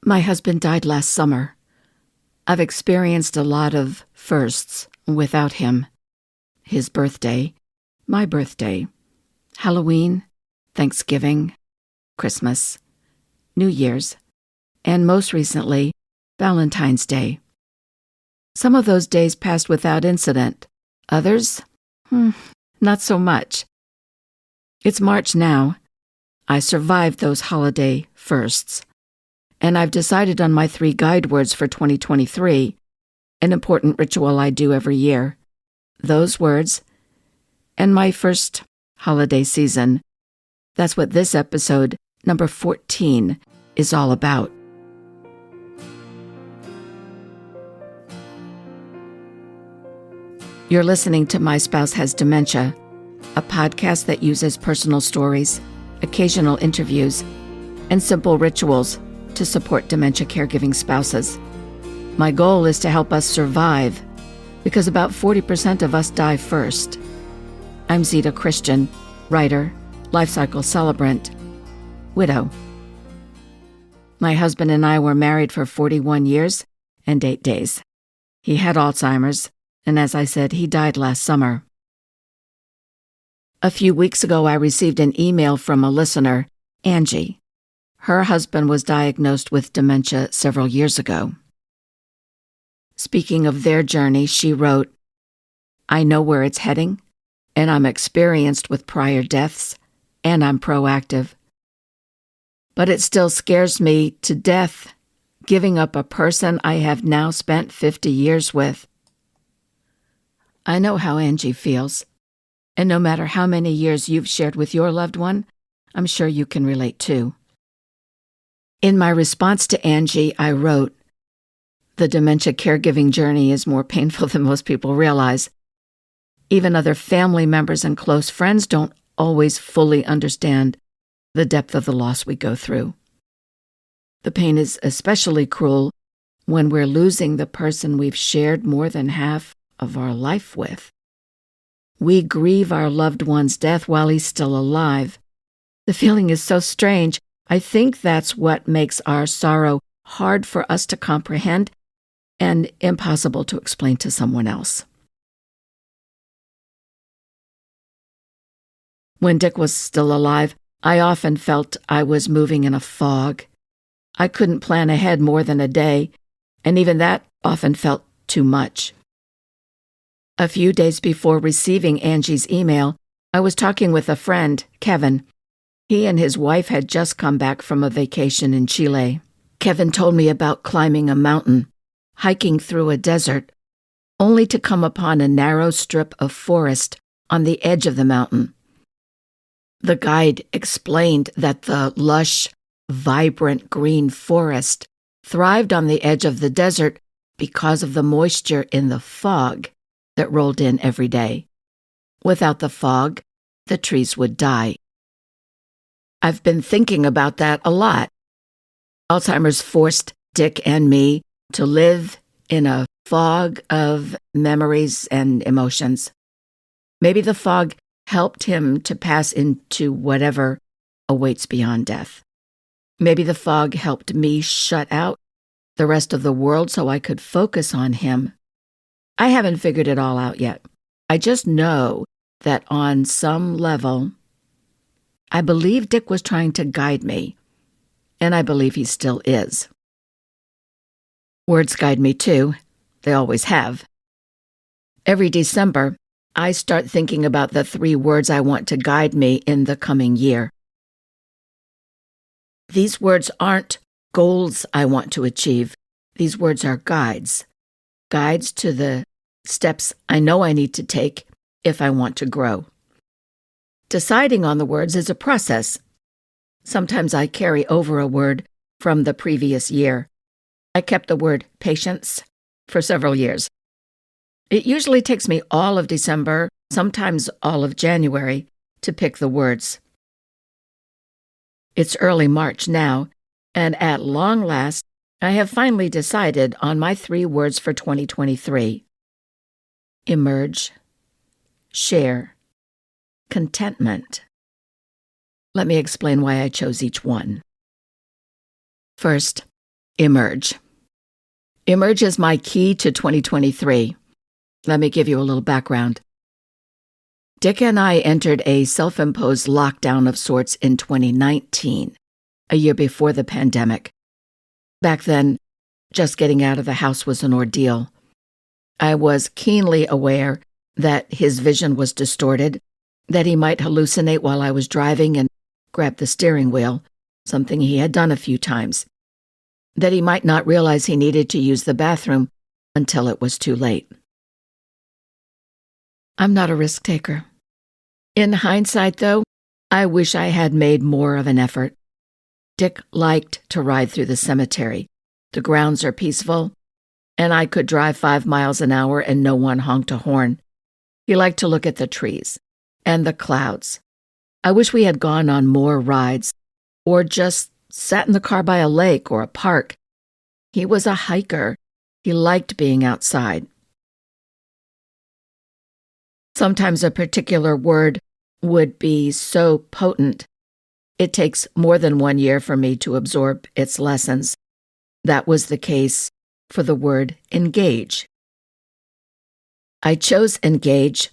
My husband died last summer. I've experienced a lot of firsts without him. His birthday, my birthday, Halloween, Thanksgiving, Christmas, New Year's, and most recently, Valentine's Day. Some of those days passed without incident. Others, not so much. It's March now. I survived those holiday firsts. And I've decided on my 3 guide words for 2023, an important ritual I do every year. Those words, and my first holiday season. That's what this episode, number 14, is all about. You're listening to My Spouse Has Dementia, a podcast that uses personal stories, occasional interviews, and simple rituals to support dementia caregiving spouses. My goal is to help us survive, because about 40% of us die first. I'm Zita Christian, writer, life cycle celebrant, widow. My husband and I were married for 41 years and 8 days. He had Alzheimer's, and as I said, he died last summer. A few weeks ago, I received an email from a listener, Angie. Her husband was diagnosed with dementia several years ago. Speaking of their journey, she wrote, "I know where it's heading, and I'm experienced with prior deaths, and I'm proactive. But it still scares me to death, giving up a person I have now spent 50 years with." I know how Angie feels, and no matter how many years you've shared with your loved one, I'm sure you can relate too. In my response to Angie, I wrote, "The dementia caregiving journey is more painful than most people realize. Even other family members and close friends don't always fully understand the depth of the loss we go through. The pain is especially cruel when we're losing the person we've shared more than half of our life with. We grieve our loved one's death while he's still alive. The feeling is so strange. I think that's what makes our sorrow hard for us to comprehend and impossible to explain to someone else." When Dick was still alive, I often felt I was moving in a fog. I couldn't plan ahead more than a day, and even that often felt too much. A few days before receiving Angie's email, I was talking with a friend, Kevin. He and his wife had just come back from a vacation in Chile. Kevin told me about climbing a mountain, hiking through a desert, only to come upon a narrow strip of forest on the edge of the mountain. The guide explained that the lush, vibrant green forest thrived on the edge of the desert because of the moisture in the fog that rolled in every day. Without the fog, the trees would die. I've been thinking about that a lot. Alzheimer's forced Dick and me to live in a fog of memories and emotions. Maybe the fog helped him to pass into whatever awaits beyond death. Maybe the fog helped me shut out the rest of the world so I could focus on him. I haven't figured it all out yet. I just know that on some level, I believe Dick was trying to guide me, and I believe he still is. Words guide me too. They always have. Every December, I start thinking about the 3 words I want to guide me in the coming year. These words aren't goals I want to achieve. These words are guides. Guides to the steps I know I need to take if I want to grow. Deciding on the words is a process. Sometimes I carry over a word from the previous year. I kept the word patience for several years. It usually takes me all of December, sometimes all of January, to pick the words. It's early March now, and at long last, I have finally decided on my 3 words for 2023. Emerge, share, contentment. Let me explain why I chose each one. First, Emerge. Emerge is my key to 2023. Let me give you a little background. Dick and I entered a self-imposed lockdown of sorts in 2019, a year before the pandemic. Back then, just getting out of the house was an ordeal. I was keenly aware that his vision was distorted, that he might hallucinate while I was driving and grab the steering wheel, something he had done a few times, that he might not realize he needed to use the bathroom until it was too late. I'm not a risk taker. In hindsight, though, I wish I had made more of an effort. Dick liked to ride through the cemetery. The grounds are peaceful, and I could drive 5 miles an hour and no one honked a horn. He liked to look at the trees and the clouds. I wish we had gone on more rides or just sat in the car by a lake or a park. He was a hiker. He liked being outside. Sometimes a particular word would be so potent, it takes more than 1 year for me to absorb its lessons. That was the case for the word engage. I chose engage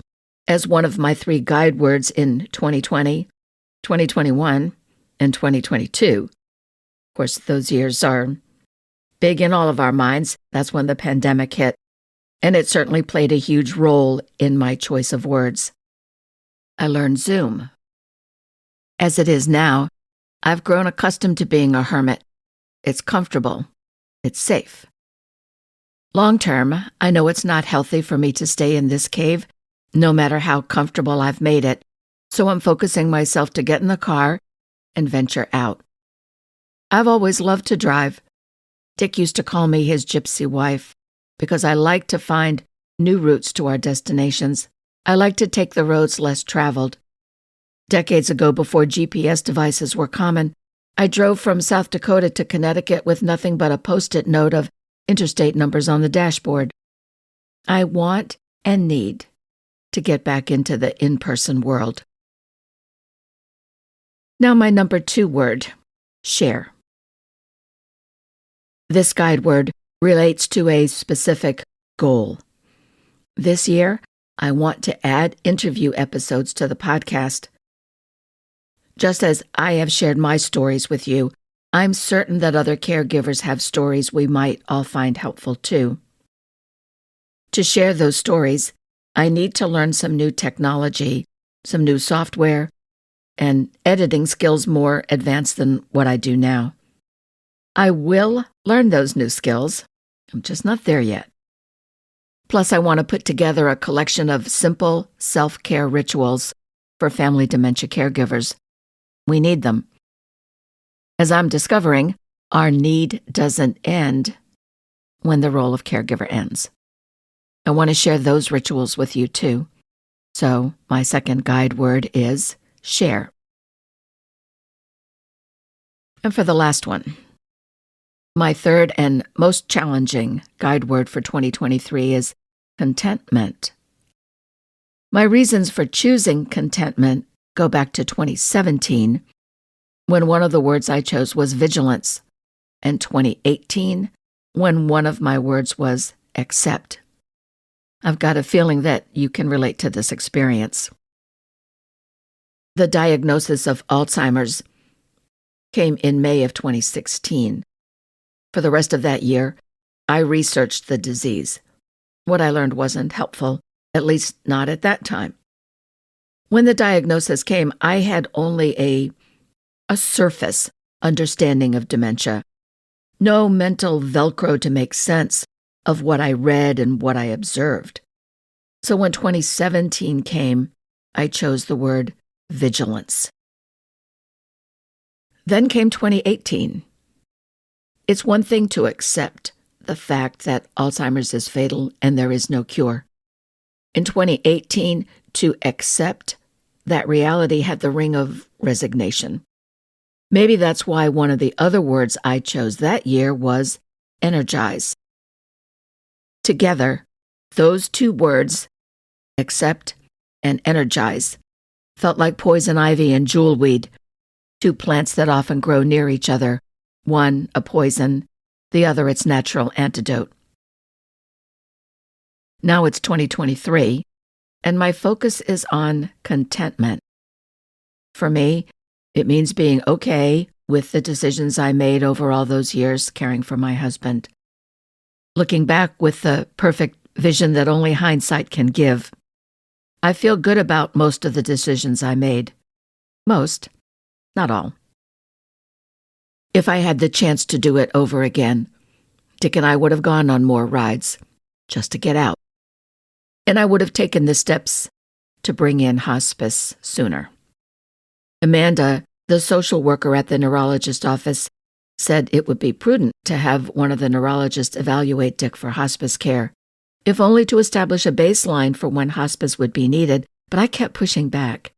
as one of my 3 guide words in 2020, 2021, and 2022. Of course, those years are big in all of our minds. That's when the pandemic hit, and it certainly played a huge role in my choice of words. I learned Zoom. As it is now, I've grown accustomed to being a hermit. It's comfortable. It's safe. Long term, I know it's not healthy for me to stay in this cave, no matter how comfortable I've made it, so I'm focusing myself to get in the car and venture out. I've always loved to drive. Dick used to call me his gypsy wife because I like to find new routes to our destinations. I like to take the roads less traveled. Decades ago, before GPS devices were common, I drove from South Dakota to Connecticut with nothing but a Post-it note of interstate numbers on the dashboard. I want and need to get back into the in-person world. Now my number 2 word, share. This guide word relates to a specific goal. This year, I want to add interview episodes to the podcast. Just as I have shared my stories with you, I'm certain that other caregivers have stories we might all find helpful too. To share those stories, I need to learn some new technology, some new software, and editing skills more advanced than what I do now. I will learn those new skills. I'm just not there yet. Plus, I want to put together a collection of simple self-care rituals for family dementia caregivers. We need them. As I'm discovering, our need doesn't end when the role of caregiver ends. I want to share those rituals with you too. So, my second guide word is share. And for the last one, my third and most challenging guide word for 2023 is contentment. My reasons for choosing contentment go back to 2017, when one of the words I chose was vigilance, and 2018, when one of my words was accept. I've got a feeling that you can relate to this experience. The diagnosis of Alzheimer's came in May of 2016. For the rest of that year, I researched the disease. What I learned wasn't helpful, at least not at that time. When the diagnosis came, I had only a surface understanding of dementia. No mental Velcro to make sense of what I read and what I observed. So when 2017 came, I chose the word vigilance. Then came 2018. It's one thing to accept the fact that Alzheimer's is fatal and there is no cure. In 2018, to accept that reality had the ring of resignation. Maybe that's why one of the other words I chose that year was energize. Together, those 2 words, accept and energize, felt like poison ivy and jewelweed, 2 plants that often grow near each other, one a poison, the other its natural antidote. Now it's 2023, and my focus is on contentment. For me, it means being okay with the decisions I made over all those years caring for my husband. Looking back with the perfect vision that only hindsight can give, I feel good about most of the decisions I made. Most, not all. If I had the chance to do it over again, Dick and I would have gone on more rides, just to get out. And I would have taken the steps to bring in hospice sooner. Amanda, the social worker at the neurologist office, said it would be prudent to have one of the neurologists evaluate Dick for hospice care, if only to establish a baseline for when hospice would be needed, but I kept pushing back.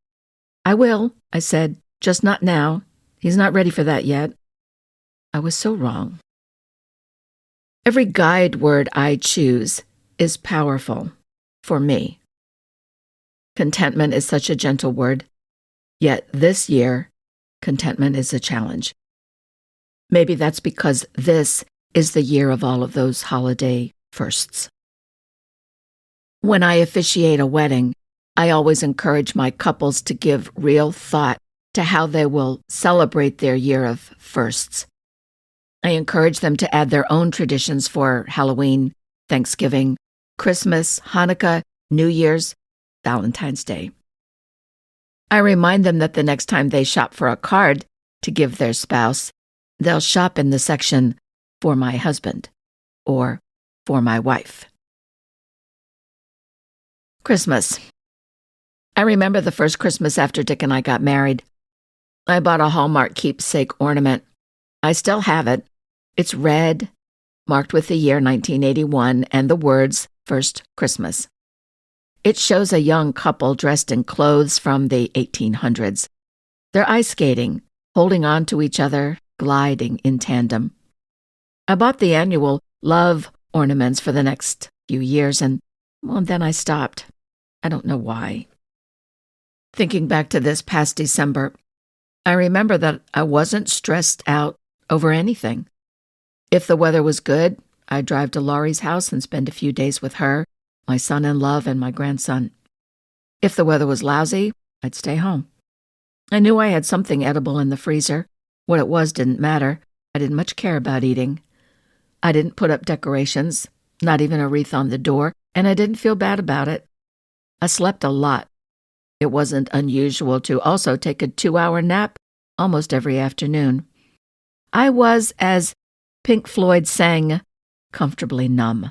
I will, I said, just not now. He's not ready for that yet. I was so wrong. Every guide word I choose is powerful for me. Contentment is such a gentle word, yet this year, contentment is a challenge. Maybe that's because this is the year of all of those holiday firsts. When I officiate a wedding, I always encourage my couples to give real thought to how they will celebrate their year of firsts. I encourage them to add their own traditions for Halloween, Thanksgiving, Christmas, Hanukkah, New Year's, Valentine's Day. I remind them that the next time they shop for a card to give their spouse, they'll shop in the section for my husband or for my wife. Christmas. I remember the first Christmas after Dick and I got married. I bought a Hallmark keepsake ornament. I still have it. It's red, marked with the year 1981 and the words, First Christmas. It shows a young couple dressed in clothes from the 1800s. They're ice skating, holding on to each other, gliding in tandem. I bought the annual love ornaments for the next few years, and then I stopped. I don't know why. Thinking back to this past December, I remember that I wasn't stressed out over anything. If the weather was good, I'd drive to Laurie's house and spend a few days with her, my son-in-law, and my grandson. If the weather was lousy, I'd stay home. I knew I had something edible in the freezer. What it was didn't matter. I didn't much care about eating. I didn't put up decorations, not even a wreath on the door, and I didn't feel bad about it. I slept a lot. It wasn't unusual to also take a 2-hour nap almost every afternoon. I was, as Pink Floyd sang, comfortably numb.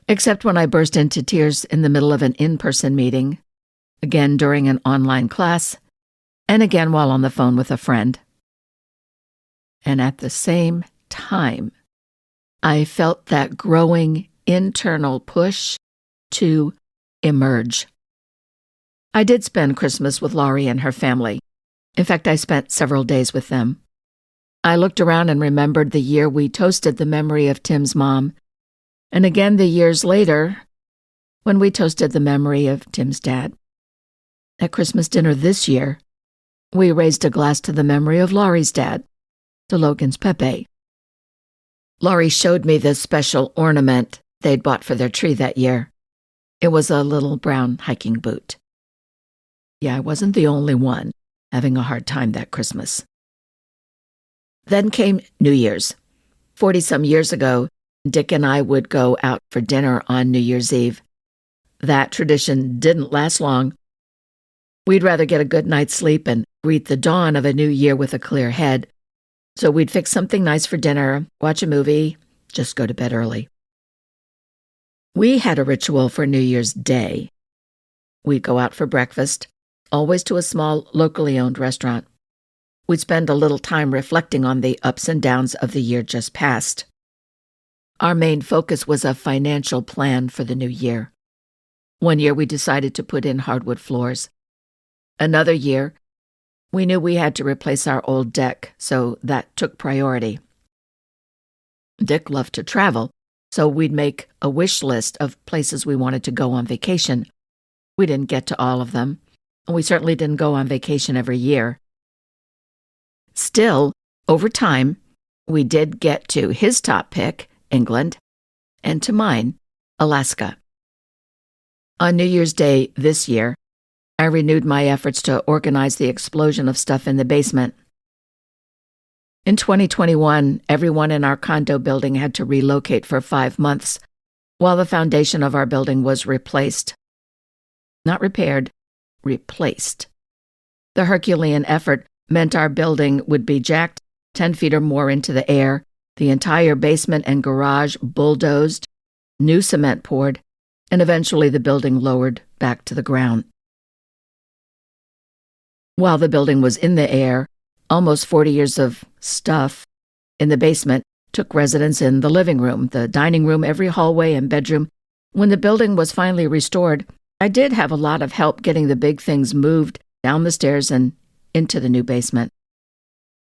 Except when I burst into tears in the middle of an in-person meeting, again during an online class, and again while on the phone with a friend. And at the same time, I felt that growing internal push to emerge. I did spend Christmas with Laurie and her family. In fact, I spent several days with them. I looked around and remembered the year we toasted the memory of Tim's mom, and again the years later when we toasted the memory of Tim's dad. At Christmas dinner this year, we raised a glass to the memory of Laurie's dad, to Logan's Pepe. Laurie showed me this special ornament they'd bought for their tree that year. It was a little brown hiking boot. Yeah, I wasn't the only one having a hard time that Christmas. Then came New Year's. 40-some years ago, Dick and I would go out for dinner on New Year's Eve. That tradition didn't last long. We'd rather get a good night's sleep and greet the dawn of a new year with a clear head. So we'd fix something nice for dinner, watch a movie, just go to bed early. We had a ritual for New Year's Day. We'd go out for breakfast, always to a small, locally owned restaurant. We'd spend a little time reflecting on the ups and downs of the year just past. Our main focus was a financial plan for the new year. One year we decided to put in hardwood floors. Another year, we knew we had to replace our old deck, so that took priority. Dick loved to travel, so we'd make a wish list of places we wanted to go on vacation. We didn't get to all of them, and we certainly didn't go on vacation every year. Still, over time, We did get to his top pick, England, and to mine, Alaska. On New Year's Day this year, I renewed my efforts to organize the explosion of stuff in the basement. In 2021, everyone in our condo building had to relocate for 5 months while the foundation of our building was replaced. Not repaired, replaced. The Herculean effort meant our building would be jacked 10 feet or more into the air, the entire basement and garage bulldozed, new cement poured, and eventually the building lowered back to the ground. While the building was in the air, almost 40 years of stuff in the basement took residence in the living room, the dining room, every hallway and bedroom. When the building was finally restored, I did have a lot of help getting the big things moved down the stairs and into the new basement.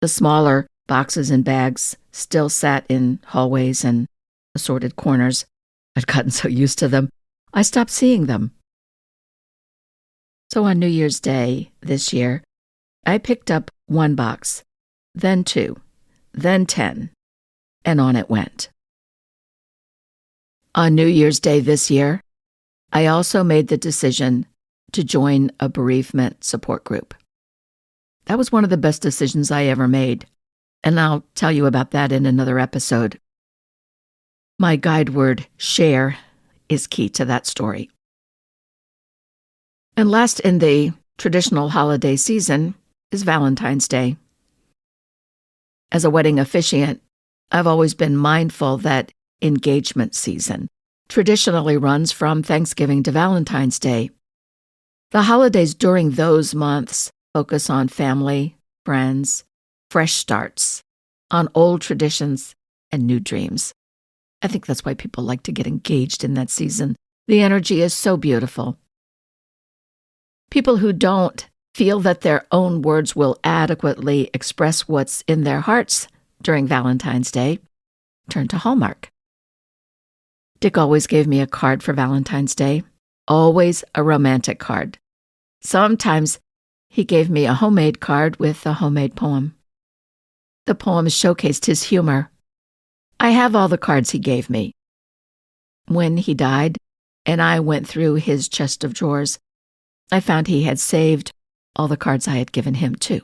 The smaller boxes and bags still sat in hallways and assorted corners. I'd gotten so used to them, I stopped seeing them. So on New Year's Day this year, I picked up 1 box, then 2, then 10, and on it went. On New Year's Day this year, I also made the decision to join a bereavement support group. That was one of the best decisions I ever made, and I'll tell you about that in another episode. My guide word, share, is key to that story. And last in the traditional holiday season is Valentine's Day. As a wedding officiant, I've always been mindful that engagement season traditionally runs from Thanksgiving to Valentine's Day. The holidays during those months focus on family, friends, fresh starts, on old traditions and new dreams. I think that's why people like to get engaged in that season. The energy is so beautiful. People who don't feel that their own words will adequately express what's in their hearts during Valentine's Day turn to Hallmark. Dick always gave me a card for Valentine's Day, always a romantic card. Sometimes he gave me a homemade card with a homemade poem. The poems showcased his humor. I have all the cards he gave me. When he died, and I went through his chest of drawers, I found he had saved all the cards I had given him, too.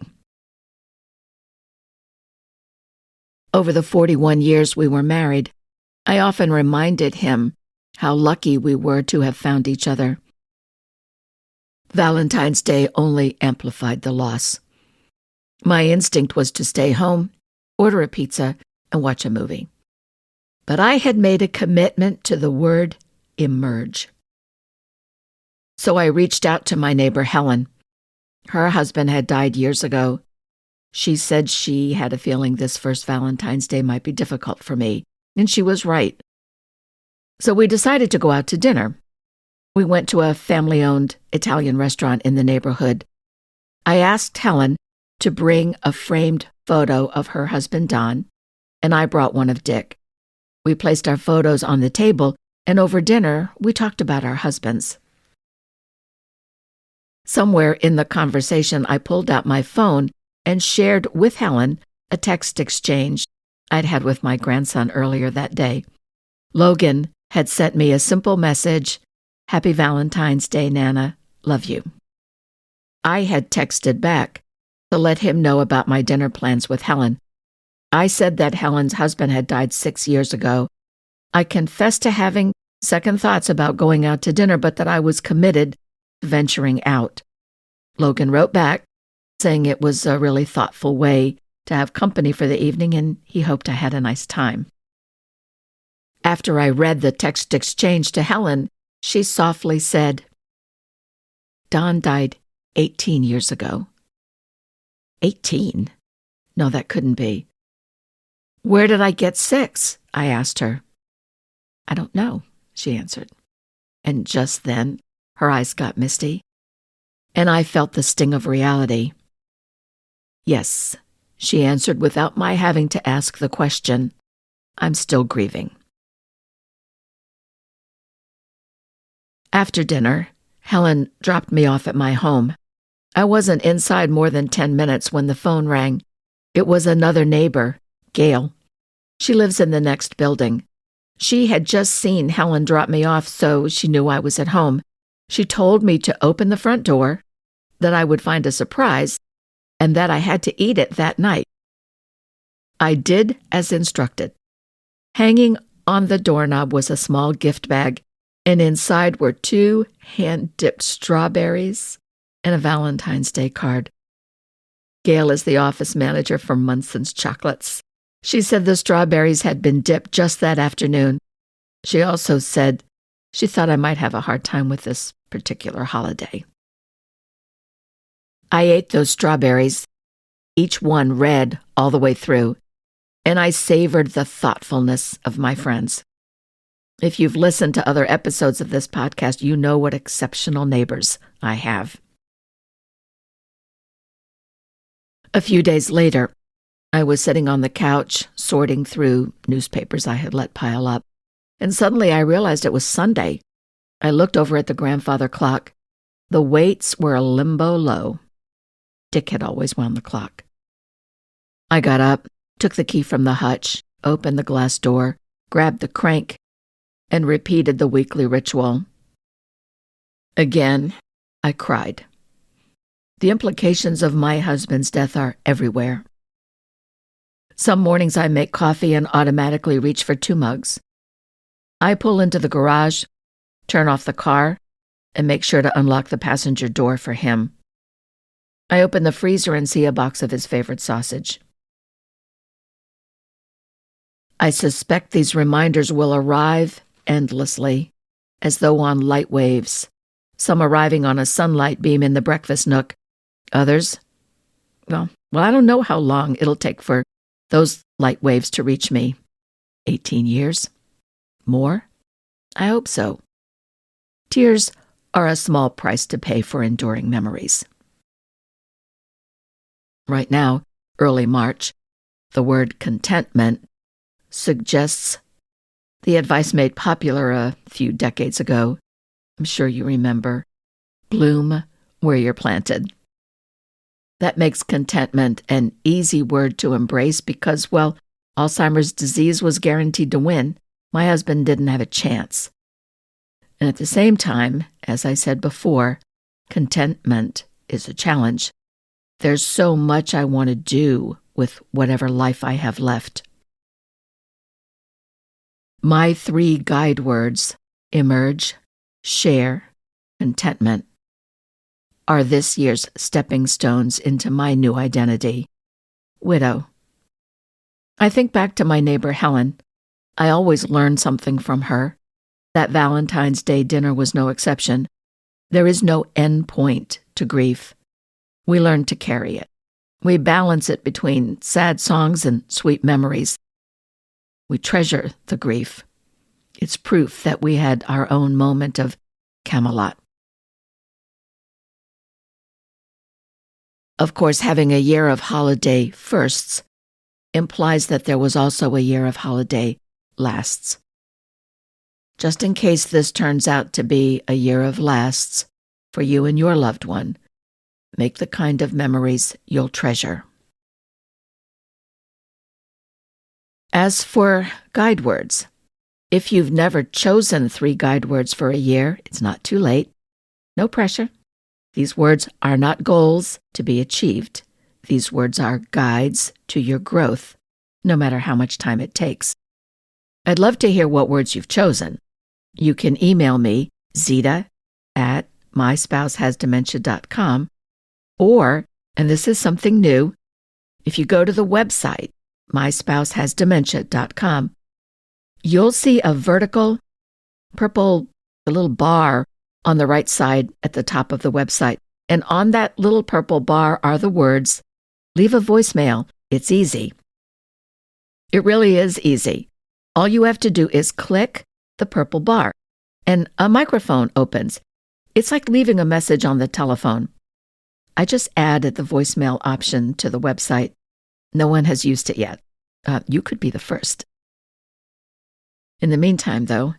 Over the 41 years we were married, I often reminded him how lucky we were to have found each other. Valentine's Day only amplified the loss. My instinct was to stay home, order a pizza, and watch a movie. But I had made a commitment to the word emerge. So I reached out to my neighbor Helen. Her husband had died years ago. She said she had a feeling this first Valentine's Day might be difficult for me, and she was right. So we decided to go out to dinner. We went to a family-owned Italian restaurant in the neighborhood. I asked Helen to bring a framed photo of her husband Don, and I brought one of Dick. We placed our photos on the table, and over dinner, we talked about our husbands. Somewhere in the conversation, I pulled out my phone and shared with Helen a text exchange I'd had with my grandson earlier that day. Logan had sent me a simple message, "Happy Valentine's Day, Nana. Love you." I had texted back to let him know about my dinner plans with Helen. I said that Helen's husband had died 6 years ago. I confessed to having second thoughts about going out to dinner, but that I was committed to venturing out. Logan wrote back, saying it was a really thoughtful way to have company for the evening, and he hoped I had a nice time. After I read the text exchange to Helen, she softly said, "Don died 18 years ago." 18? No, that couldn't be. "Where did I get 6? I asked her. "I don't know," she answered. And just then, her eyes got misty, and I felt the sting of reality. "Yes," she answered without my having to ask the question. "I'm still grieving." After dinner, Helen dropped me off at my home. I wasn't inside more than 10 minutes when the phone rang. It was another neighbor, Gail, She lives in the next building. She had just seen Helen drop me off, so she knew I was at home. She told me to open the front door, that I would find a surprise, and that I had to eat it that night. I did as instructed. Hanging on the doorknob was a small gift bag, and inside were 2 hand-dipped strawberries and a Valentine's Day card. Gail is the office manager for Munson's Chocolates. She said the strawberries had been dipped just that afternoon. She also said she thought I might have a hard time with this particular holiday. I ate those strawberries, each one red all the way through, and I savored the thoughtfulness of my friends. If you've listened to other episodes of this podcast, you know what exceptional neighbors I have. A few days later, I was sitting on the couch, sorting through newspapers I had let pile up, and suddenly I realized it was Sunday. I looked over at the grandfather clock. The weights were a limbo low. Dick had always wound the clock. I got up, took the key from the hutch, opened the glass door, grabbed the crank, and repeated the weekly ritual. Again, I cried. The implications of my husband's death are everywhere. Some mornings I make coffee and automatically reach for 2 mugs. I pull into the garage, turn off the car, and make sure to unlock the passenger door for him. I open the freezer and see a box of his favorite sausage. I suspect these reminders will arrive endlessly, as though on light waves, some arriving on a sunlight beam in the breakfast nook, others, well, I don't know how long it'll take for those light waves to reach me. 18 years? More? I hope so. Tears are a small price to pay for enduring memories. Right now, early March, the word contentment suggests the advice made popular a few decades ago. I'm sure you remember. Bloom where you're planted. That makes contentment an easy word to embrace because, well, Alzheimer's disease was guaranteed to win. My husband didn't have a chance. And at the same time, as I said before, contentment is a challenge. There's so much I want to do with whatever life I have left. My 3 guide words, emerge, share, contentment, are this year's stepping stones into my new identity, widow. I think back to my neighbor Helen. I always learned something from her. That Valentine's Day dinner was no exception. There is no end point to grief. We learn to carry it. We balance it between sad songs and sweet memories. We treasure the grief. It's proof that we had our own moment of Camelot. Of course, having a year of holiday firsts implies that there was also a year of holiday lasts. Just in case this turns out to be a year of lasts for you and your loved one, make the kind of memories you'll treasure. As for guide words, if you've never chosen 3 guide words for a year, it's not too late. No pressure. These words are not goals to be achieved. These words are guides to your growth, no matter how much time it takes. I'd love to hear what words you've chosen. You can email me, zita@myspouseHasDementia.com, or, and this is something new, if you go to the website, myspouseHasDementia.com, you'll see a vertical purple little bar on the right side at the top of the website. And on that little purple bar are the words, leave a voicemail. It's easy. It really is easy. All you have to do is click the purple bar, and a microphone opens. It's like leaving a message on the telephone. I just added the voicemail option to the website. No one has used it yet. You could be the first. In the meantime, though,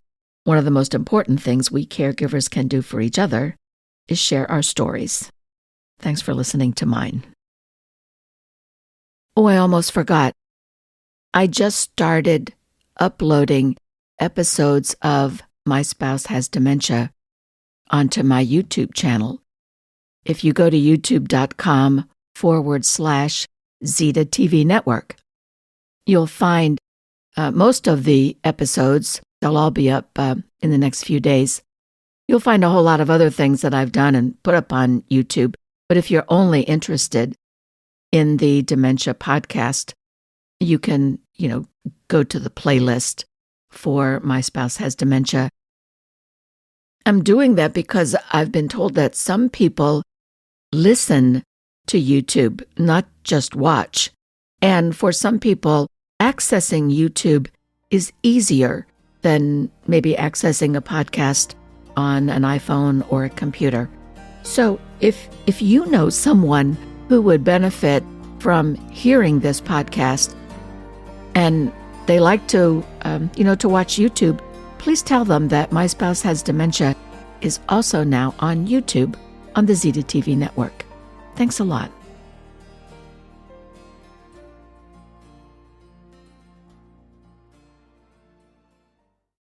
one of the most important things we caregivers can do for each other is share our stories. Thanks for listening to mine. Oh, I almost forgot. I just started uploading episodes of My Spouse Has Dementia onto my YouTube channel. If you go to youtube.com/Zeta TV Network, you'll find most of the episodes. They'll all be up in the next few days. You'll find a whole lot of other things that I've done and put up on YouTube. But if you're only interested in the dementia podcast, you can, go to the playlist for My Spouse Has Dementia. I'm doing that because I've been told that some people listen to YouTube, not just watch. And for some people, accessing YouTube is easier than maybe accessing a podcast on an iPhone or a computer. So if you know someone who would benefit from hearing this podcast and they like to watch YouTube, please tell them that My Spouse Has Dementia is also now on YouTube on the Zeta TV network. Thanks a lot.